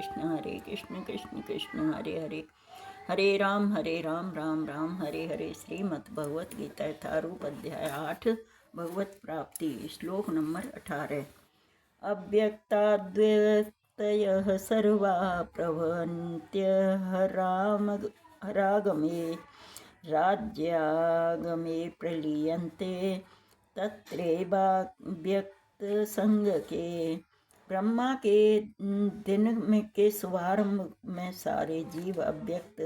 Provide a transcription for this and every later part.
हरे कृष्ण कृष्ण कृष्ण हरे हरे, हरे राम राम राम हरे हरे। श्रीमद् भगवत गीता यथारूप अध्याय 8 भगवत प्राप्ति श्लोक नंबर 18। अव्यक्ताद्व्यक्तयः सर्वा प्रभवन्त्यः हरागमे राज्यागमे प्रलीयन्ते तत्रैवाव्यक्तसंज्ञके। ब्रह्मा के दिन में के शुभारंभ में सारे जीव अव्यक्त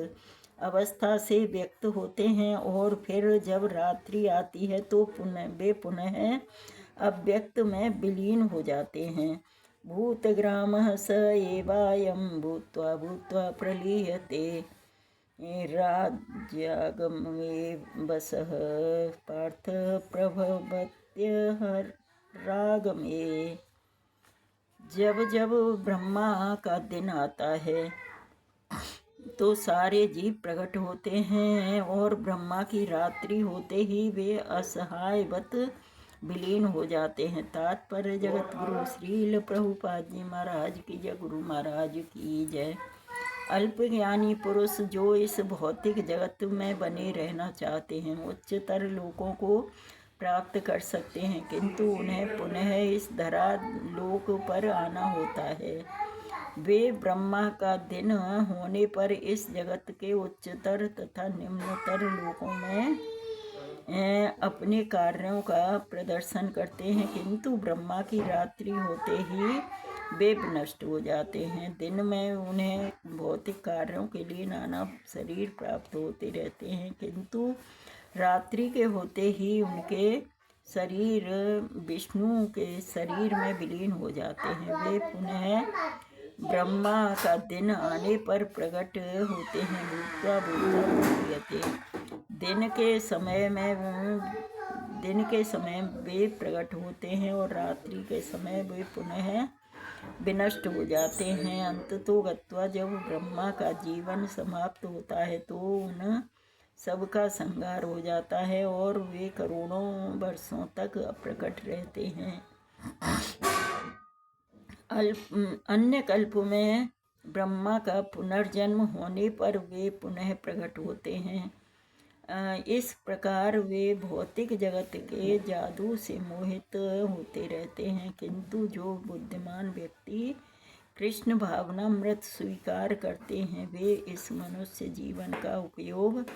अवस्था से व्यक्त होते हैं और फिर जब रात्रि आती है तो वे पुनः अव्यक्त में विलीन हो जाते हैं। भूतग्रामः स एवायं भूत्वा भूत्वा प्रलीयते राज्यागमे वसः पार्थ प्रभवत्यहरागमे। जब जब ब्रह्मा का दिन आता है तो सारे जीव प्रकट होते हैं और ब्रह्मा की रात्रि होते ही वे असहायवत विलीन हो जाते हैं। तात्पर्य जगत गुरु श्रील प्रभुपाद जी महाराज की जय, गुरु महाराज की जय। अल्पज्ञानी पुरुष जो इस भौतिक जगत में बने रहना चाहते हैं उच्चतर लोकों को प्राप्त कर सकते हैं, किंतु उन्हें पुनः इस धरा लोक पर आना होता है। वे ब्रह्मा का दिन होने पर इस जगत के उच्चतर तथा निम्नतर लोकों में अपने कार्यों का प्रदर्शन करते हैं, किंतु ब्रह्मा की रात्रि होते ही वे नष्ट हो जाते हैं। दिन में उन्हें भौतिक कार्यों के लिए नाना शरीर प्राप्त होते रहते हैं, किंतु रात्रि के होते ही उनके शरीर विष्णु के शरीर में विलीन हो जाते हैं। वे पुनः ब्रह्मा का दिन आने पर प्रकट होते हैं। भूत्वा भूत्वा प्रलीयते। दिन के समय वे प्रकट होते हैं और रात्रि के समय वे पुनः विनष्ट हो जाते हैं। अंततो गत्वा जब ब्रह्मा का जीवन समाप्त होता है तो उन सबका संहार हो जाता है और वे करोड़ों वर्षों तक अप्रकट रहते हैं। अन्य कल्प में ब्रह्मा का पुनर्जन्म होने पर वे पुनः प्रकट होते हैं। इस प्रकार वे भौतिक जगत के जादू से मोहित होते रहते हैं, किंतु जो बुद्धिमान व्यक्ति कृष्ण भावनामृत स्वीकार करते हैं वे इस मनुष्य जीवन का उपयोग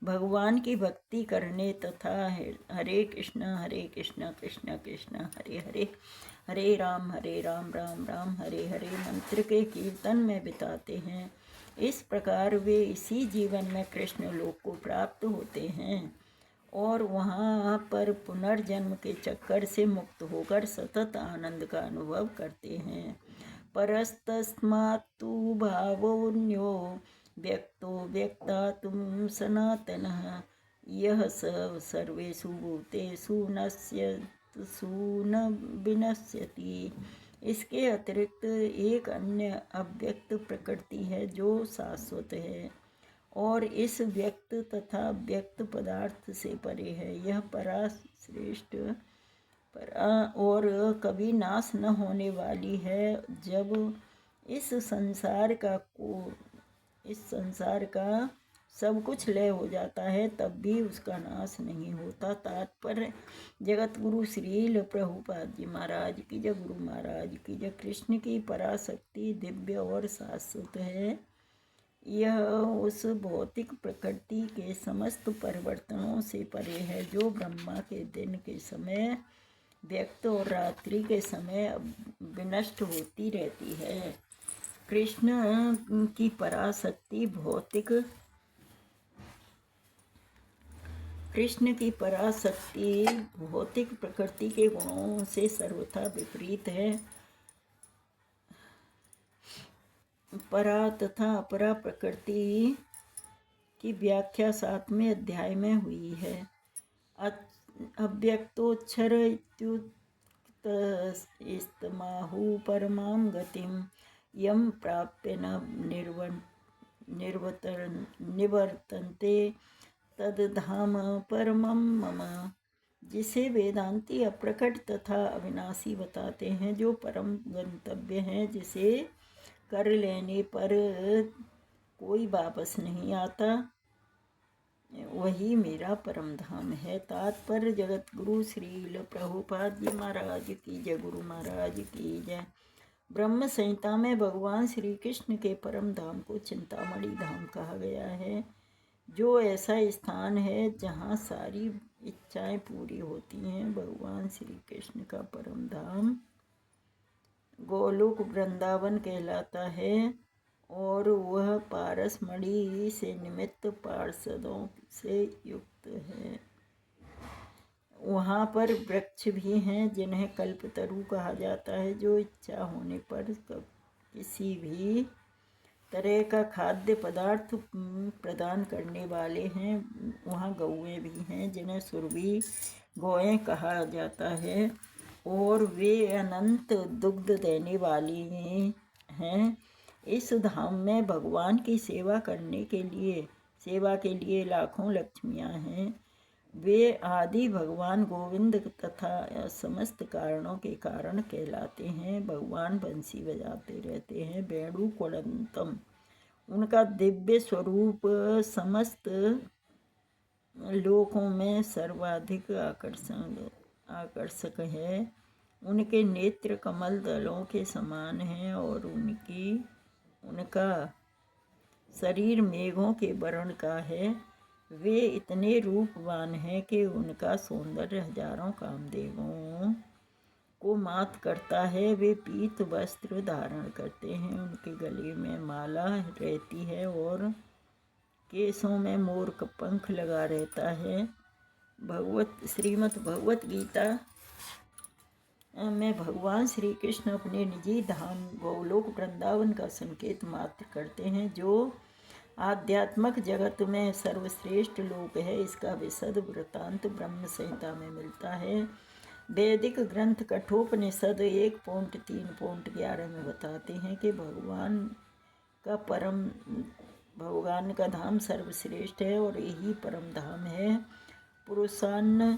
भगवान की भक्ति करने तथा हरे कृष्ण कृष्ण कृष्ण हरे हरे, हरे राम राम राम हरे हरे मंत्र के कीर्तन में बिताते हैं। इस प्रकार वे इसी जीवन में कृष्ण लोक को प्राप्त होते हैं और वहाँ पर पुनर्जन्म के चक्कर से मुक्त होकर सतत आनंद का अनुभव करते हैं। परस्तस्मात्तु भावोऽन्यो व्यक्तो व्यक्तात्म सनातनः यः सर्वेषु भूतेषु नश्यत्सु न विनश्यति। इसके अतिरिक्त एक अन्य अव्यक्त प्रकृति है जो शाश्वत है और इस व्यक्त तथा व्यक्त पदार्थ से परे है। यह परा श्रेष्ठ परा और कभी नाश न होने वाली है। जब इस संसार का सब कुछ लय हो जाता है तब भी उसका नाश नहीं होता। तात्पर्य जगत गुरु श्रील प्रभुपाद जी महाराज की जय, गुरु महाराज की जय। कृष्ण की पराशक्ति दिव्य और शाश्वत है। यह उस भौतिक प्रकृति के समस्त परिवर्तनों से परे है जो ब्रह्मा के दिन के समय व्यक्त और रात्रि के समय विनष्ट होती रहती है। कृष्ण की पराशक्ति भौतिक प्रकृति के गुणों से सर्वथा विपरीत है। परा तथा अपरा प्रकृति की व्याख्या 7वें अध्याय में हुई है। अव्यक्तोच्छर इत्युक्तस्तमाहु परमां गतिं यं प्राप्य न निवर्तन्ते तद्धाम परमं मम। जिसे वेदांती अप्रकट तथा अविनाशी बताते हैं, जो परम गंतव्य हैं, जिसे कर लेने पर कोई वापस नहीं आता, वही मेरा परम धाम है। तात्पर्य जगत गुरु श्रील प्रभुपाद जी महाराज की जय, गुरु महाराज की जय। ब्रह्म संहिता में भगवान श्री कृष्ण के परम धाम को चिंतामणि धाम कहा गया है, जो ऐसा स्थान है जहाँ सारी इच्छाएं पूरी होती हैं। भगवान श्री कृष्ण का परम धाम गोलोक वृंदावन कहलाता है और वह पारसमणि से निमित्त पार्षदों से युक्त है। वहाँ पर वृक्ष भी हैं जिन्हें कल्पतरु कहा जाता है, जो इच्छा होने पर किसी भी तरह का खाद्य पदार्थ प्रदान करने वाले हैं। वहाँ गौएं भी हैं जिन्हें सुरभि गौएं कहा जाता है और वे अनंत दुग्ध देने वाली हैं। इस धाम में भगवान की सेवा के लिए लाखों लक्ष्मियाँ हैं। वे आदि भगवान गोविंद तथा समस्त कारणों के कारण कहलाते हैं। भगवान बंसी बजाते रहते हैं, वेणु कोड़ंतम उनका दिव्य स्वरूप समस्त लोकों में सर्वाधिक आकर्षक है। उनके नेत्र कमल दलों के समान हैं और उनका शरीर मेघों के वर्ण का है। वे इतने रूपवान हैं कि उनका सौंदर्य हजारों कामदेवों को मात करता है। वे पीत वस्त्र धारण करते हैं, उनके गले में माला रहती है और केसों में मोर का पंख लगा रहता है। श्रीमद् भगवत गीता में भगवान श्री कृष्ण अपने निजी धाम गोलोक वृंदावन का संकेत मात्र करते हैं, जो आध्यात्मक जगत में सर्वश्रेष्ठ लोक है। इसका विशद वृत्तांत ब्रह्म संहिता में मिलता है। वैदिक ग्रंथ कठोपनिषद 1.3.11 में बताते हैं कि भगवान का धाम सर्वश्रेष्ठ है और यही परम धाम है। पुरुषान्न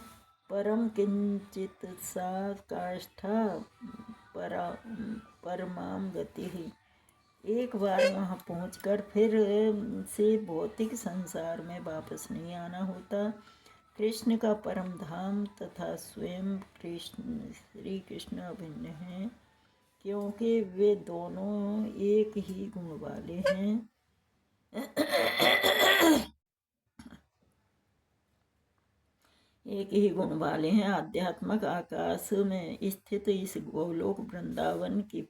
परम किंचित सा काष्ठा परमाम गति। एक बार वहाँ पहुँचकर फिर से भौतिक संसार में वापस नहीं आना होता। कृष्ण का परम धाम तथा स्वयं श्री कृष्ण अभिन्न हैं, क्योंकि वे दोनों एक ही गुण वाले हैं। आध्यात्मक आकाश में स्थित इस गोलोक वृंदावन की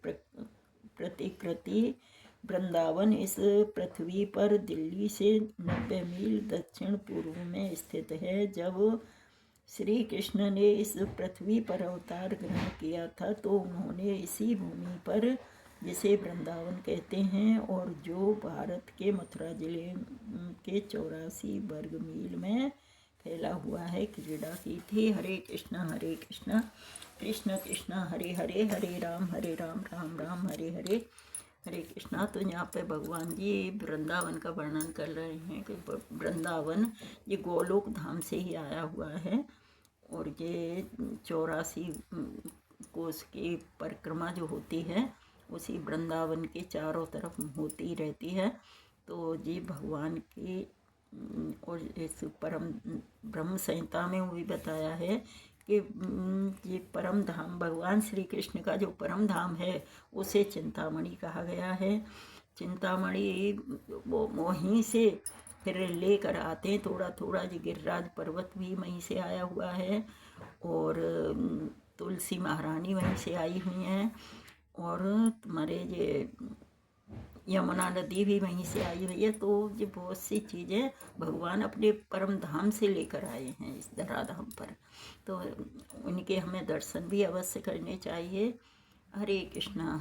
प्रतिकृति वृंदावन इस पृथ्वी पर दिल्ली से 90 मील दक्षिण पूर्व में स्थित है। जब श्री कृष्ण ने इस पृथ्वी पर अवतार ग्रहण किया था तो उन्होंने इसी भूमि पर, जिसे वृंदावन कहते हैं और जो भारत के मथुरा जिले के 84 वर्ग मील में फैला हुआ है, क्रीड़ा की थी। हरे कृष्णा कृष्ण कृष्ण हरे हरे, हरे राम राम राम हरे हरे, हरे कृष्णा। तो यहाँ पे भगवान जी वृंदावन का वर्णन कर रहे हैं कि वृंदावन ये गोलोक धाम से ही आया हुआ है और ये 84 कोस की परिक्रमा जो होती है उसी वृंदावन के चारों तरफ होती रहती है। तो ये भगवान की और इस परम ब्रह्म संहिता में वो भी बताया है कि ये परम धाम भगवान श्री कृष्ण का जो परम धाम है उसे चिंतामणि कहा गया है। चिंतामणि वो वहीं से फिर लेकर आते हैं थोड़ा थोड़ा। जी गिरिराज पर्वत भी वहीं से आया हुआ है और तुलसी महारानी वहीं से आई हुई हैं और तुम्हारे ये यमुना नदी भी वहीं से आई हुई है। तो ये बहुत सी चीज़ें भगवान अपने परम धाम से लेकर आए हैं इस धराधाम पर, तो उनके हमें दर्शन भी अवश्य करने चाहिए। हरे कृष्णा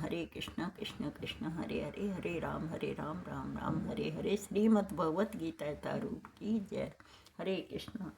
कृष्ण कृष्ण हरे हरे, हरे राम राम राम हरे हरे। श्रीमद् भगवत गीता यथारूप की जय। हरे कृष्णा।